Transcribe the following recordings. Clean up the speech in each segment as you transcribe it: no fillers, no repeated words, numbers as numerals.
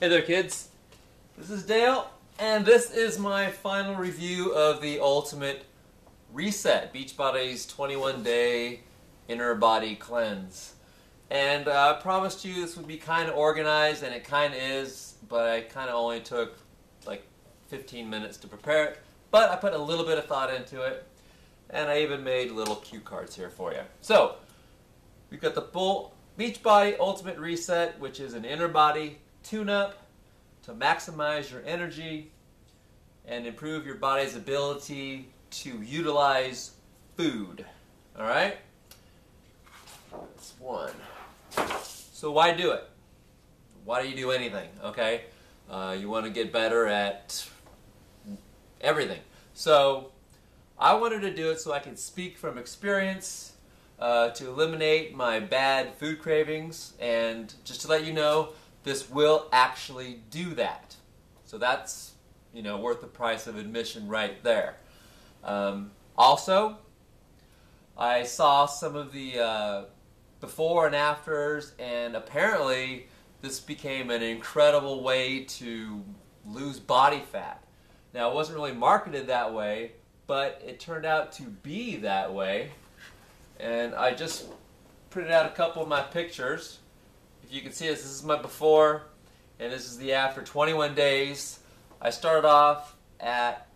Hey there, kids. This is Dale, and this is my final review of the Ultimate Reset, Beachbody's 21-day inner body cleanse. And I promised you this would be kind of organized, and it kind of is, but I kind of only took like 15 minutes to prepare it. But I put a little bit of thought into it, and I even made little cue cards here for you. So, we've got the Beachbody Ultimate Reset, which is an inner body tune-up to maximize your energy and improve your body's ability to utilize food. All right? That's one. So why do it? Why do you do anything? Okay? You want to get better at everything. So I wanted to do it so I could speak from experience to eliminate my bad food cravings, and just to let you know, this will actually do that. So that's, worth the price of admission right there. Also, I saw some of the before and afters, and apparently this became an incredible way to lose body fat. Now, it wasn't really marketed that way, but it turned out to be that way. And I just printed out a couple of my pictures. If you can see this is my before, and this is the after. 21 days. I started off at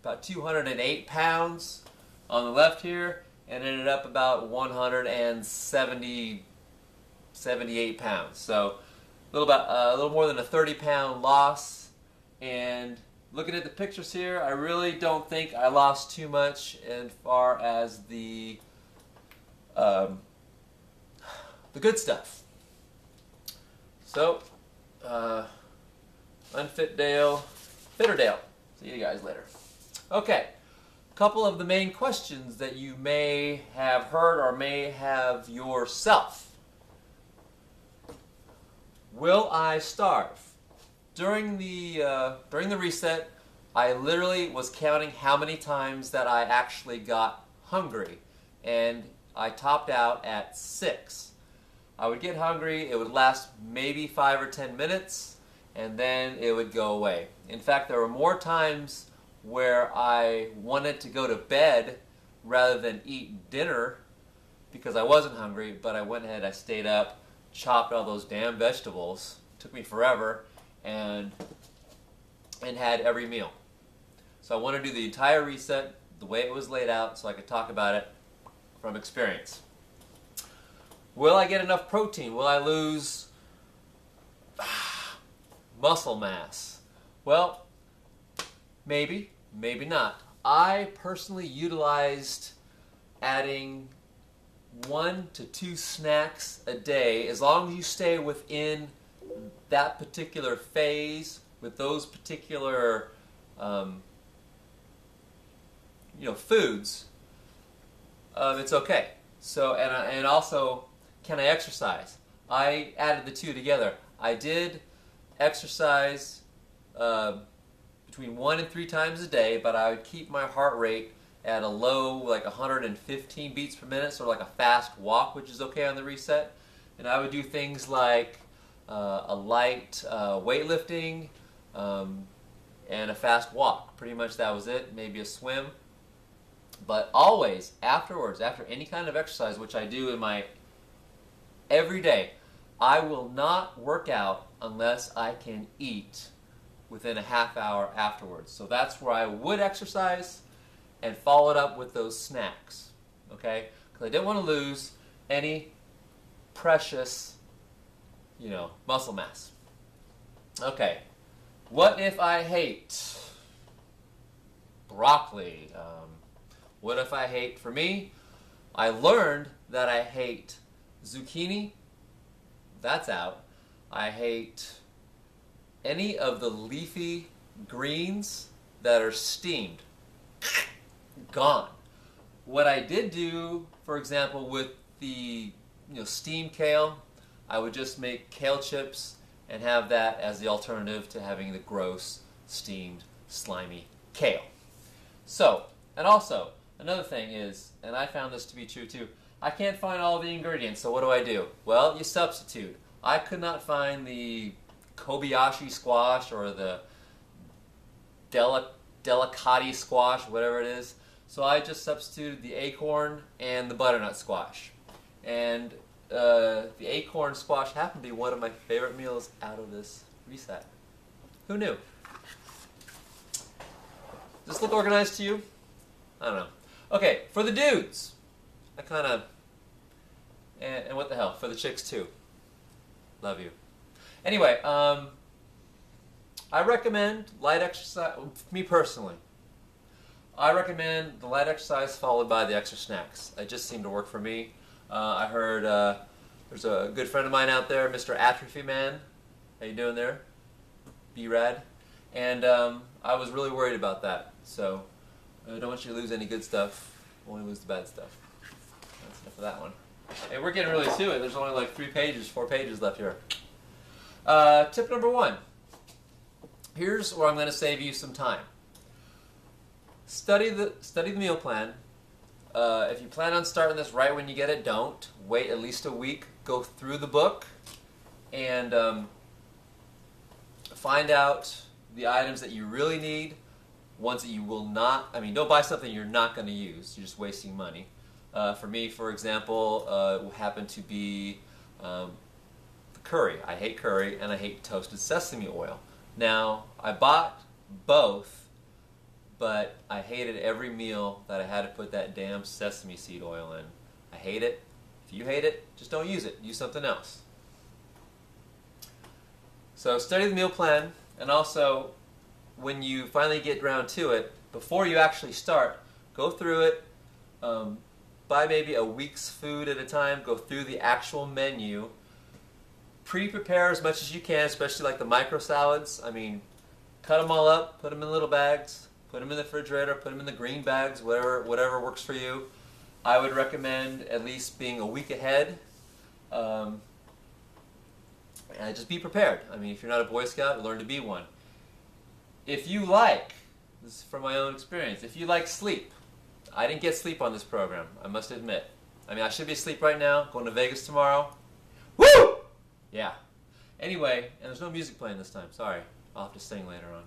about 208 pounds on the left here, and ended up about 178 pounds. So a little more than a 30-pound loss. And looking at the pictures here, I really don't think I lost too much as far as the good stuff. So, Unfit Dale, Fitter Dale. See you guys later. Okay, a couple of the main questions that you may have heard or may have yourself. Will I starve? During the reset, I literally was counting how many times that I actually got hungry, and I topped out at 6. I would get hungry, it would last maybe 5 or 10 minutes, and then it would go away. In fact, there were more times where I wanted to go to bed rather than eat dinner because I wasn't hungry, but I went ahead, I stayed up, chopped all those damn vegetables, took me forever, and had every meal. So I want to do the entire reset the way it was laid out so I could talk about it from experience. Will I get enough protein? Will I lose muscle mass? Well, maybe, maybe not. I personally utilized adding 1 to 2 snacks a day, as long as you stay within that particular phase with those particular foods. It's okay. So, and also, can I exercise? I added the two together. I did exercise between 1 and 3 times a day, but I would keep my heart rate at a low, like 115 beats per minute, sort of like a fast walk, which is okay on the reset. And I would do things like a light weightlifting and a fast walk. Pretty much that was it, maybe a swim. But always, afterwards, after any kind of exercise, which I do in my every day, I will not work out unless I can eat within a half hour afterwards. So that's where I would exercise and follow it up with those snacks, okay? Because I didn't want to lose any precious, muscle mass. Okay, what if I hate broccoli? What if I hate, for me, I learned that I hate zucchini. That's out. I hate any of the leafy greens that are steamed. Gone. What I did do, for example, with the steamed kale, I would just make kale chips and have that as the alternative to having the gross, steamed, slimy kale. So, and also, another thing is, and I found this to be true too, I can't find all the ingredients, so what do? Well, you substitute. I could not find the Kobayashi squash or the delicati squash, whatever it is. So I just substituted the acorn and the butternut squash. And the acorn squash happened to be one of my favorite meals out of this reset. Who knew? Does this look organized to you? I don't know. Okay, for the dudes, I kind of, and what the hell, for the chicks too. Love you. Anyway, I recommend light exercise, me personally. I recommend the light exercise followed by the extra snacks. It just seemed to work for me. I heard there's a good friend of mine out there, Mr. Atrophy Man. How you doing there? B-Rad. And I was really worried about that. So I don't want you to lose any good stuff. Only lose the bad stuff. That's enough of that one. Hey, we're getting really to it. There's only like 4 pages left here. Tip number 1. Here's where I'm going to save you some time. Study the meal plan. If you plan on starting this right when you get it, don't. Wait at least a week. Go through the book and find out the items that you really need, ones that you will not. I mean, don't buy something you're not going to use. You're just wasting money. For me, for example, it happened to be curry. I hate curry and I hate toasted sesame oil. Now, I bought both, but I hated every meal that I had to put that damn sesame seed oil in. I hate it. If you hate it, just don't use it. Use something else. So study the meal plan, and also when you finally get around to it, before you actually start, go through it, buy maybe a week's food at a time, go through the actual menu, pre-prepare as much as you can, especially like the micro salads. I mean, cut them all up, put them in little bags, put them in the refrigerator, put them in the green bags, whatever works for you. I would recommend at least being a week ahead. And just be prepared. I mean, if you're not a Boy Scout, learn to be one. If you like, this is from my own experience, if you like sleep, I didn't get sleep on this program, I must admit. I mean, I should be asleep right now, going to Vegas tomorrow. Woo! Yeah. Anyway, and there's no music playing this time, sorry. I'll have to sing later on.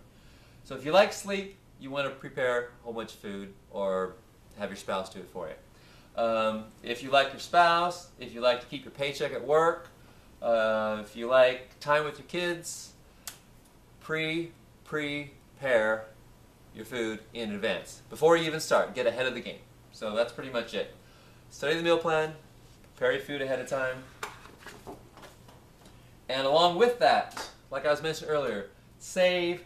So if you like sleep, you want to prepare a whole bunch of food or have your spouse do it for you. If you like your spouse, if you like to keep your paycheck at work, if you like time with your kids, prepare your food in advance. Before you even start, get ahead of the game. So that's pretty much it. Study the meal plan, prepare your food ahead of time. And along with that, like I was mentioning earlier, save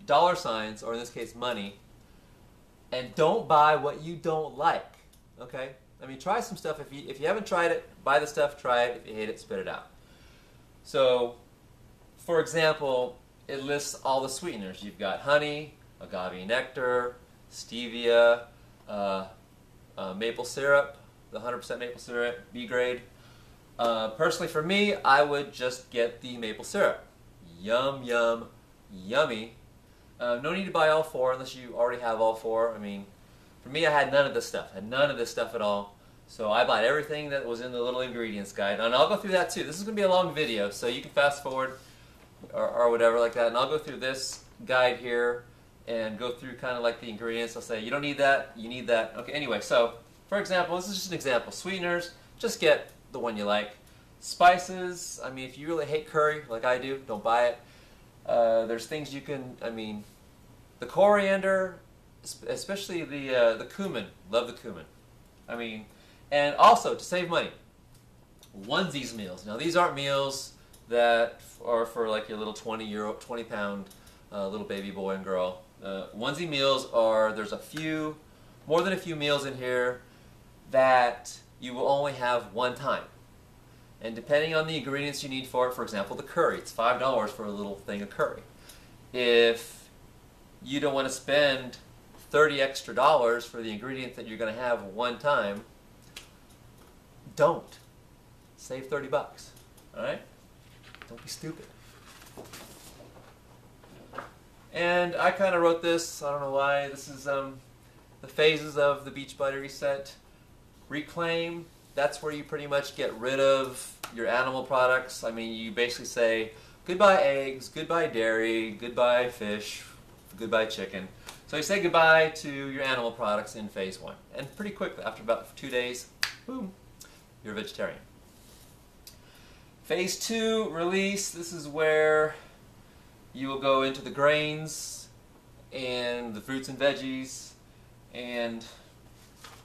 dollar signs, or in this case money, and don't buy what you don't like. Okay? I mean, try some stuff. If you haven't tried it, buy the stuff, try it. If you hate it, spit it out. So, for example, it lists all the sweeteners. You've got honey, agave nectar, stevia, maple syrup, the 100% maple syrup, B grade. Personally, for me, I would just get the maple syrup. Yum, yum, yummy. No need to buy all 4 unless you already have all 4. I mean, for me, I had none of this stuff. Had none of this stuff at all. So I bought everything that was in the little ingredients guide. And I'll go through that too. This is going to be a long video, so you can fast forward or whatever like that. And I'll go through this guide here and go through kind of like the ingredients. I'll say, you don't need that, you need that. Okay, anyway, so for example, this is just an example. Sweeteners, just get the one you like. Spices, I mean, if you really hate curry like I do, don't buy it. There's things you can, I mean, the coriander, especially the cumin. Love the cumin. I mean, and also to save money, onesies meals. Now these aren't meals that are for like your little 20 pound little baby boy and girl. Onesie meals are, there's more than a few meals in here that you will only have one time. And depending on the ingredients you need for it, for example, the curry, it's $5 for a little thing of curry. If you don't want to spend $30 extra for the ingredient that you're going to have one time, don't. Save 30 bucks. Alright? Don't be stupid. And I kind of wrote this, I don't know why. This is the phases of the Beachbody Reset. Reclaim, that's where you pretty much get rid of your animal products. I mean, you basically say, goodbye eggs, goodbye dairy, goodbye fish, goodbye chicken. So you say goodbye to your animal products in phase 1. And pretty quickly, after about 2 days, boom, you're a vegetarian. Phase 2, release. This is where you will go into the grains and the fruits and veggies. And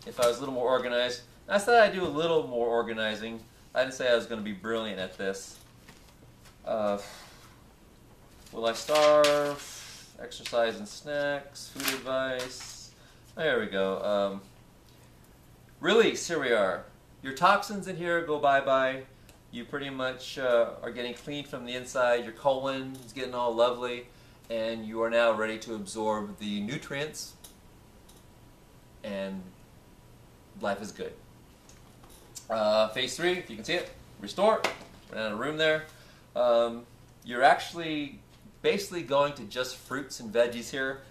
if I was a little more organized, I said I'd do a little more organizing. I didn't say I was going to be brilliant at this. Will I starve? Exercise and snacks, food advice. There we go. Release, here we are. Your toxins in here go bye-bye. You pretty much are getting clean from the inside. Your colon is getting all lovely. And you are now ready to absorb the nutrients. And life is good. Phase 3, if you can see it, restore. Run out of room there. You're actually basically going to just fruits and veggies here,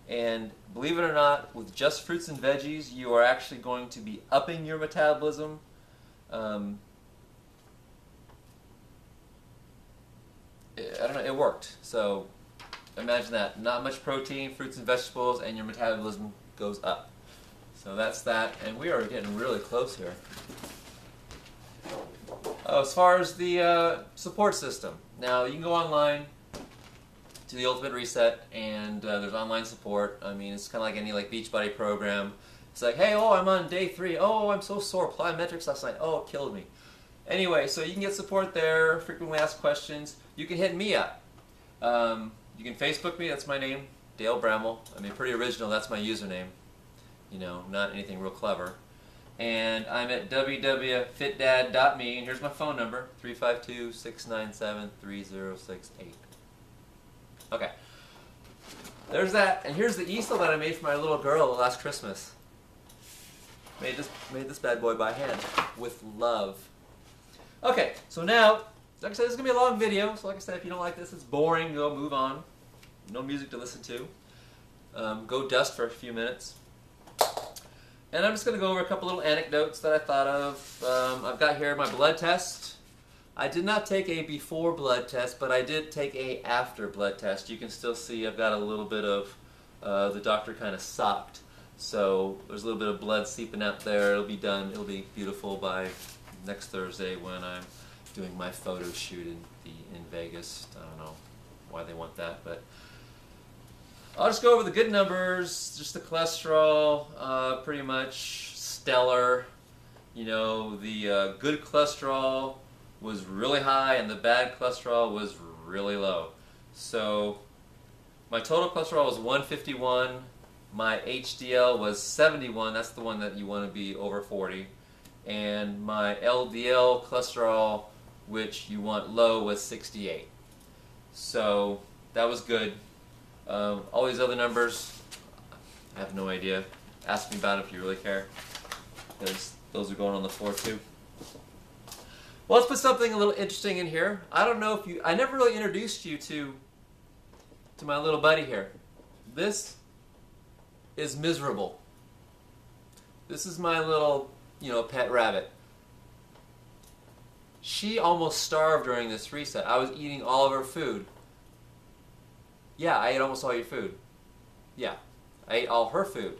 and believe it or not, with just fruits and veggies you are actually going to be upping your metabolism. I don't know, it worked. So imagine that, not much protein, fruits and vegetables, and your metabolism goes up. So that's that, and we are getting really close here. As far as the support system, now you can go online to the Ultimate Reset, and there's online support. I mean, it's kind of like any Beachbody program. It's like, hey, oh, I'm on day 3. Oh, I'm so sore. Plyometrics last night. Oh, it killed me. Anyway, so you can get support there, frequently asked questions. You can hit me up. You can Facebook me. That's my name, Dale Bramwell. I mean, pretty original. That's my username. You know, not anything real clever. And I'm at www.fitdad.me, and here's my phone number, 352-697-3068. Okay, there's that, and here's the easel that I made for my little girl last Christmas. Made this bad boy by hand with love. Okay, so now, like I said, this is gonna be a long video. So like I said, if you don't like this, it's boring. Go move on. No music to listen to. Go dust for a few minutes. And I'm just going to go over a couple little anecdotes that I thought of. I've got here my blood test. I did not take a before blood test, but I did take a after blood test. You can still see I've got a little bit of the doctor kind of socked. So there's a little bit of blood seeping out there. It'll be done. It'll be beautiful by next Thursday when I'm doing my photo shoot in Vegas. I don't know why they want that, but I'll just go over the good numbers. Just the cholesterol, pretty much stellar. You know, the good cholesterol was really high and the bad cholesterol was really low. So my total cholesterol was 151. My HDL was 71. That's the one that you want to be over 40. And my LDL cholesterol, which you want low, was 68. So that was good. All these other numbers, I have no idea. Ask me about it if you really care, because those are going on the floor too. Well, let's put something a little interesting in here. I don't know if you, I never really introduced you to my little buddy here. This is Miserable. This is my little, pet rabbit. She almost starved during this reset. I was eating all of her food. Yeah, I ate almost all your food. Yeah, I ate all her food.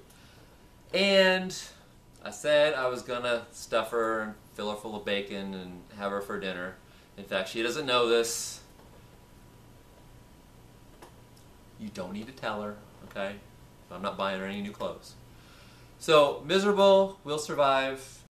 And I said I was going to stuff her and fill her full of bacon and have her for dinner. In fact, she doesn't know this. You don't need to tell her, okay? I'm not buying her any new clothes. So, Miserable will survive.